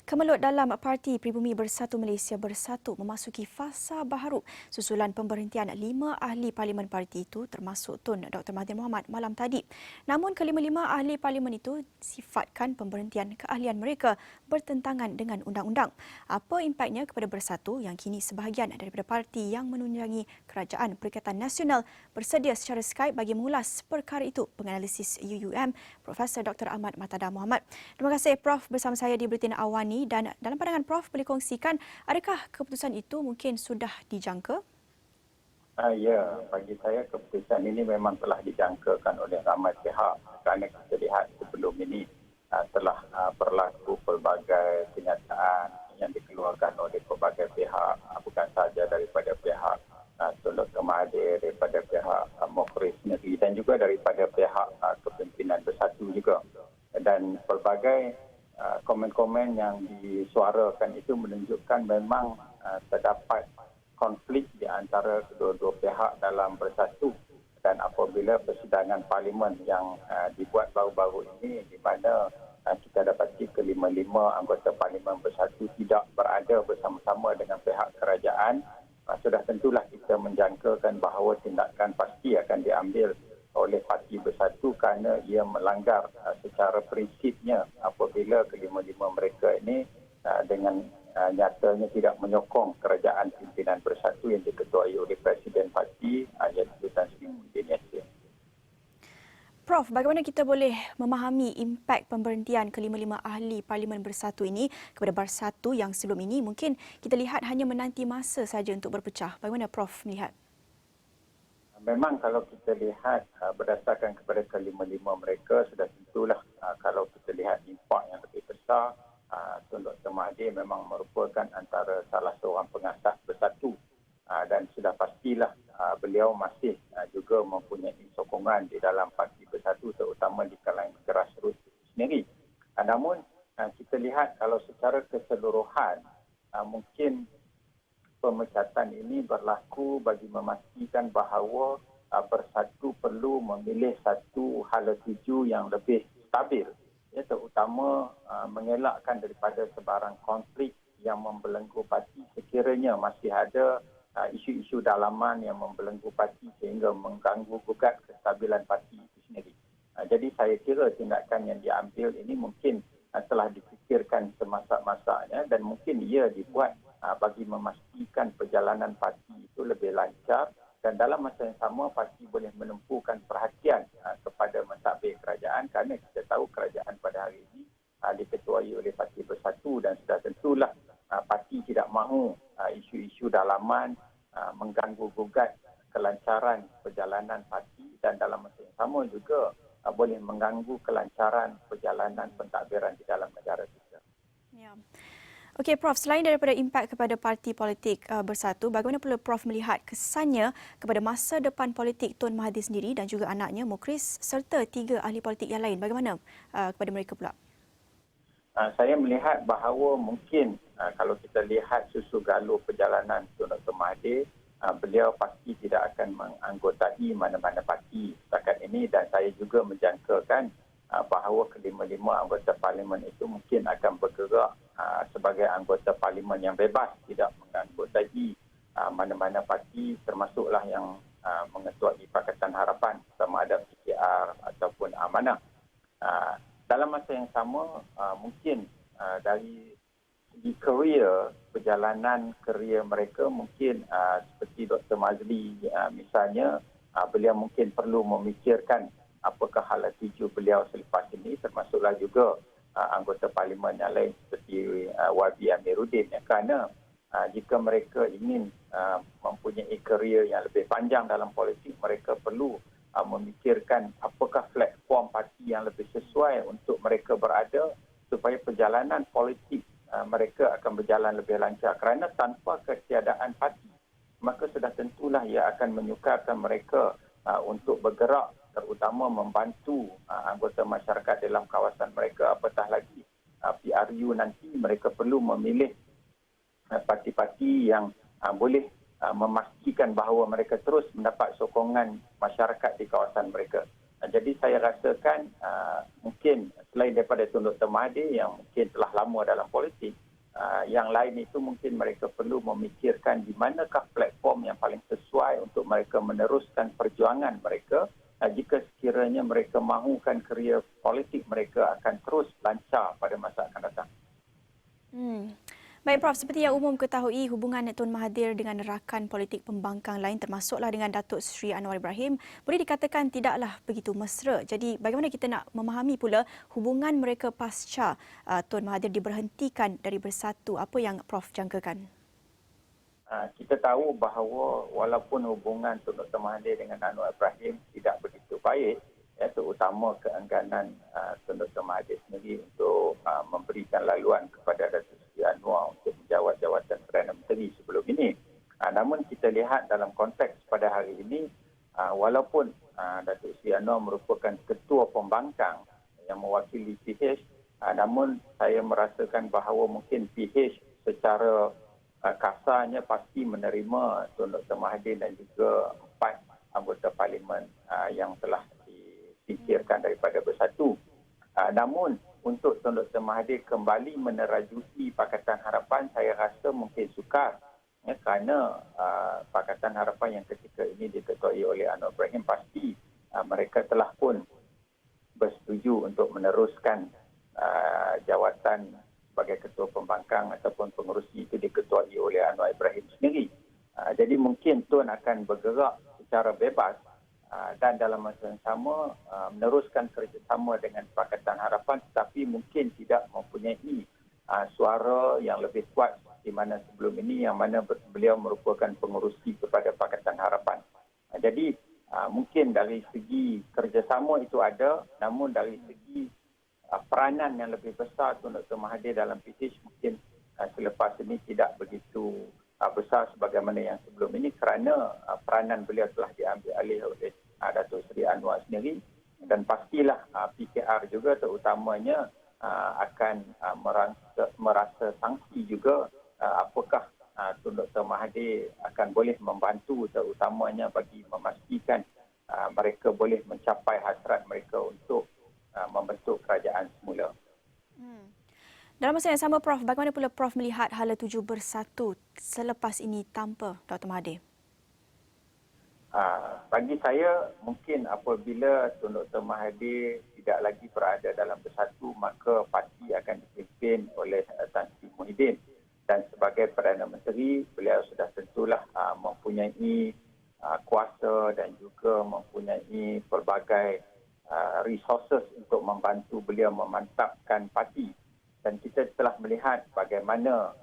Kemelut dalam Parti Pribumi Bersatu Malaysia Bersatu memasuki fasa baharu susulan pemberhentian 5 ahli parlimen parti itu termasuk Tun Dr. Mahathir Mohamad malam tadi. Namun kelima-lima ahli parlimen itu sifatkan pemberhentian keahlian mereka bertentangan dengan undang-undang. Apa impaknya kepada Bersatu yang kini sebahagian daripada parti yang menunjangi Kerajaan Perikatan Nasional bersedia secara Skype bagi mengulas perkara itu. Penganalisis UUM Profesor Dr. Ahmad Matada Mohamad. Terima kasih Prof bersama saya di Buletin Awal ni, dan dalam pandangan Prof boleh kongsikan adakah keputusan itu mungkin sudah dijangka? Ya, bagi saya keputusan ini memang telah dijangkakan oleh ramai pihak kerana kita lihat sebelum ini telah berlaku pelbagai kenyataan yang dikeluarkan oleh pelbagai pihak, bukan sahaja daripada pihak Tun Dr. Mahathir, daripada pihak Mukhriz sendiri dan juga daripada pihak kepimpinan Bersatu juga. Dan pelbagai komen-komen yang disuarakan itu menunjukkan memang terdapat konflik di antara kedua-dua pihak dalam Bersatu, dan apabila persidangan parlimen yang dibuat baru-baru ini di mana kita dapati kelima-lima anggota parlimen Bersatu tidak berada bersama-sama dengan pihak kerajaan, sudah tentulah kita menjangkakan bahawa tindakan pasti akan diambil oleh Parti Bersatu kerana ia melanggar secara prinsipnya apabila kelima-lima mereka ini dengan nyatanya tidak menyokong kerajaan pimpinan Bersatu yang diketuai oleh Presiden Parti iaitu Tan Sri Muhyiddin Yassin. Prof, bagaimana kita boleh memahami impak pemberhentian kelima-lima ahli parlimen Bersatu ini kepada Bersatu yang sebelum ini mungkin kita lihat hanya menanti masa saja untuk berpecah. Bagaimana Prof melihat? Memang kalau kita lihat berdasarkan kepada kelima-lima mereka, sudah tentulah kalau kita lihat impak yang lebih besar, Tun Dr. Mahathir memang merupakan antara salah seorang pengasas Bersatu, dan sudah pastilah beliau masih juga mempunyai sokongan di dalam Parti Bersatu terutama di kalangan grassroots sendiri. Namun kita lihat kalau secara keseluruhan mungkin pemecatan ini berlaku bagi memastikan bahawa Bersatu perlu memilih satu hala tuju yang lebih stabil, ya, terutama mengelakkan daripada sebarang konflik yang membelenggu parti sekiranya masih ada isu-isu dalaman yang membelenggu parti sehingga mengganggu gugat kestabilan parti itu sendiri. Jadi saya kira tindakan yang diambil ini mungkin telah dipikirkan semasak-masaknya dan mungkin ia dibuat bagi memastikan perjalanan parti itu lebih lancar, dan dalam masa yang sama parti boleh menumpukan perhatian kepada mentadbir kerajaan kerana kita tahu kerajaan pada hari ini diketuai oleh Parti Bersatu dan sudah tentulah parti tidak mahu isu-isu dalaman mengganggu gugat kelancaran perjalanan parti, dan dalam masa yang sama juga boleh mengganggu kelancaran perjalanan pentadbiran di dalam negara kita. Ya. Okey Prof, selain daripada impak kepada parti politik Bersatu, bagaimana pula Prof melihat kesannya kepada masa depan politik Tun Mahathir sendiri dan juga anaknya Mukhriz serta 3 ahli politik yang lain? Bagaimana kepada mereka pula? Saya melihat bahawa mungkin kalau kita lihat susu galur perjalanan Tun Dr. Mahathir, beliau pasti tidak akan menganggotai mana-mana parti setakat ini, dan saya juga menjangkakan bahawa kelima-lima anggota parlimen itu mungkin akan bergerak sebagai anggota parlimen yang bebas, tidak menganggotai mana-mana parti, termasuklah yang mengetuai Pakatan Harapan sama ada PKR ataupun Amanah. Dalam masa yang sama mungkin dari segi perjalanan kerjaya mereka mungkin seperti Dr. Mazli misalnya, beliau mungkin perlu memikirkan apakah hala tuju beliau selepas ini, termasuklah juga anggota parlimen yang lain seperti YB Amiruddin, kerana jika mereka ingin mempunyai kerjaya yang lebih panjang dalam politik, mereka perlu memikirkan apakah platform parti yang lebih sesuai untuk mereka berada supaya perjalanan politik mereka akan berjalan lebih lancar, kerana tanpa ketiadaan parti maka sudah tentulah ia akan menyukarkan mereka untuk bergerak, terutama membantu anggota masyarakat dalam kawasan mereka. Apatah lagi PRU nanti mereka perlu memilih parti-parti yang boleh memastikan bahawa mereka terus mendapat sokongan masyarakat di kawasan mereka. Jadi saya rasakan mungkin selain daripada Tun Dr. Mahathir yang mungkin telah lama dalam politik, yang lain itu mungkin mereka perlu memikirkan di manakah platform yang paling sesuai untuk mereka meneruskan perjuangan mereka jika sekiranya mereka mahukan kerjaya politik mereka akan terus lancar pada masa akan datang. Baik Prof, seperti yang umum ketahui, hubungan Tun Mahathir dengan rakan politik pembangkang lain termasuklah dengan Datuk Seri Anwar Ibrahim boleh dikatakan tidaklah begitu mesra. Jadi bagaimana kita nak memahami pula hubungan mereka pasca Tun Mahathir diberhentikan dari Bersatu? Apa yang Prof jangkakan? Kita tahu bahawa walaupun hubungan Tun Dr. Mahathir dengan Anwar Ibrahim tidak begitu baik, terutama keengganan Tun Dr. Mahathir sendiri untuk memberikan laluan kepada Datuk Seri Anwar untuk menjawat jawatan Perdana Menteri sebelum ini. Namun kita lihat dalam konteks pada hari ini, walaupun Datuk Seri Anwar merupakan ketua pembangkang yang mewakili PH, namun saya merasakan bahawa mungkin PH secara kasarnya pasti menerima Tun Dr. Mahathir dan juga 4 anggota parlimen yang telah disingkirkan daripada Bersatu. Namun untuk Tun Dr. Mahathir kembali menerajui Pakatan Harapan, saya rasa mungkin sukar kerana Pakatan Harapan yang ketika ini diketuai oleh Anwar Ibrahim pasti mereka telah pun bersetuju untuk meneruskan jawatan sebagai ketua pembangkang ataupun pengerusi itu diketuai oleh Anwar Ibrahim sendiri. Jadi mungkin Tun akan bergerak secara bebas dan dalam masa yang sama meneruskan kerjasama dengan Pakatan Harapan tetapi mungkin tidak mempunyai suara yang lebih kuat di mana sebelum ini yang mana beliau merupakan pengerusi kepada Pakatan Harapan. Jadi mungkin dari segi kerjasama itu ada, namun dari segi peranan yang lebih besar Tun Dr. Mahathir dalam PH mungkin selepas ini tidak begitu besar sebagaimana yang sebelum ini kerana peranan beliau telah diambil alih oleh Datuk Seri Anwar sendiri dan pastilah PKR juga terutamanya akan merasa sanksi juga apakah Tun Dr. Mahathir akan boleh membantu terutamanya bagi memastikan mereka boleh mencapai hasrat mereka untuk membentuk kerajaan semula. Dalam masa yang sama, Prof, bagaimana pula Prof melihat hala tuju Bersatu selepas ini tanpa Dr. Mahathir? Bagi saya, mungkin apabila Tun Dr. Mahathir tidak lagi berada dalam Bersatu, maka parti akan dipimpin oleh Tan Sri Muhyiddin. Dan sebagai Perdana Menteri, beliau sudah tentulah mempunyai kuasa dan juga mempunyai pelbagai resources untuk membantu beliau memantapkan parti. Dan kita telah melihat bagaimana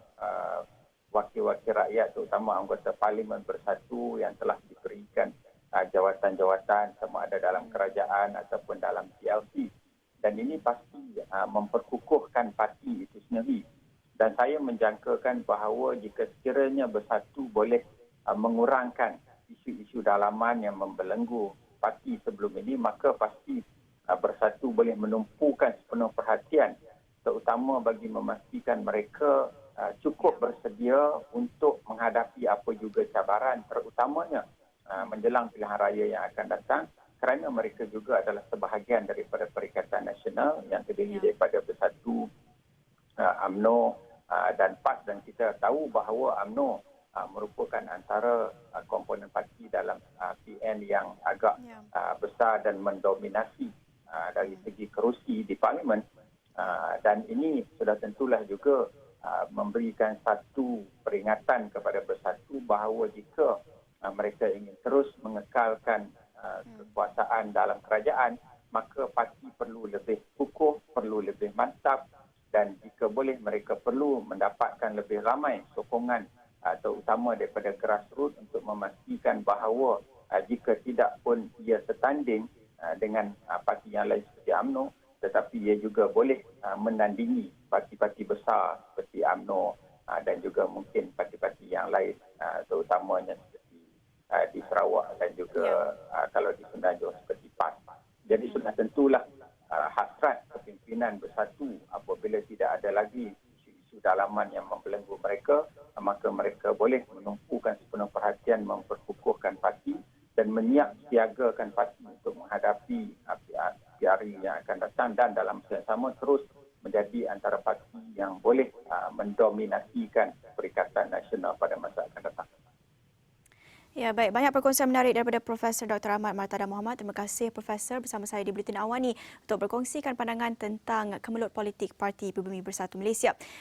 wakil-wakil rakyat terutama anggota Parlimen Bersatu yang telah diberikan jawatan-jawatan sama ada dalam kerajaan ataupun dalam PLC. Dan ini pasti memperkukuhkan parti itu sendiri. Dan saya menjangkakan bahawa jika sekiranya Bersatu boleh mengurangkan isu-isu dalaman yang membelenggu parti sebelum ini, maka pasti Bersatu boleh menumpukan sepenuh perhatian terutama bagi memastikan mereka cukup bersedia untuk menghadapi apa juga cabaran terutamanya menjelang pilihan raya yang akan datang kerana mereka juga adalah sebahagian daripada Perikatan Nasional yang terdiri daripada Bersatu, UMNO dan PAS dan kita tahu bahawa UMNO merupakan antara komponen parti dalam PN yang agak besar dan mendominasi dari segi kerusi di Parlimen dan ini sudah tentulah juga memberikan satu peringatan kepada Bersatu bahawa jika mereka ingin terus mengekalkan kekuasaan dalam kerajaan maka parti perlu lebih kukuh, perlu lebih mantap dan jika boleh mereka perlu mendapatkan lebih ramai sokongan terutama daripada grassroots untuk memastikan bahawa jika tidak pun ia setanding dengan parti yang lain seperti UMNO tetapi ia juga boleh menandingi parti-parti besar seperti UMNO dan juga mungkin parti-parti yang lain terutamanya seperti di Sarawak dan juga kalau di Semenanjung seperti PAS. Jadi sudah tentulah hasrat kepimpinan Bersatu apabila tidak ada lagi isu dalaman yang membelenggu mereka, maka mereka boleh menumpukan sepenuh perhatian memperkukuhkan parti dan menyiap siagakan parti untuk menghadapi PRU yang akan datang dan dalam masa yang sama terus menjadi antara parti yang boleh mendominasikan Perikatan Nasional pada masa akan datang. Ya, baik. Banyak perkongsian menarik daripada Profesor Dr. Ahmad Martada Mohamad. Terima kasih Profesor bersama saya di Buletin Awal ni untuk berkongsikan pandangan tentang kemelut politik Parti Pribumi Bersatu Malaysia.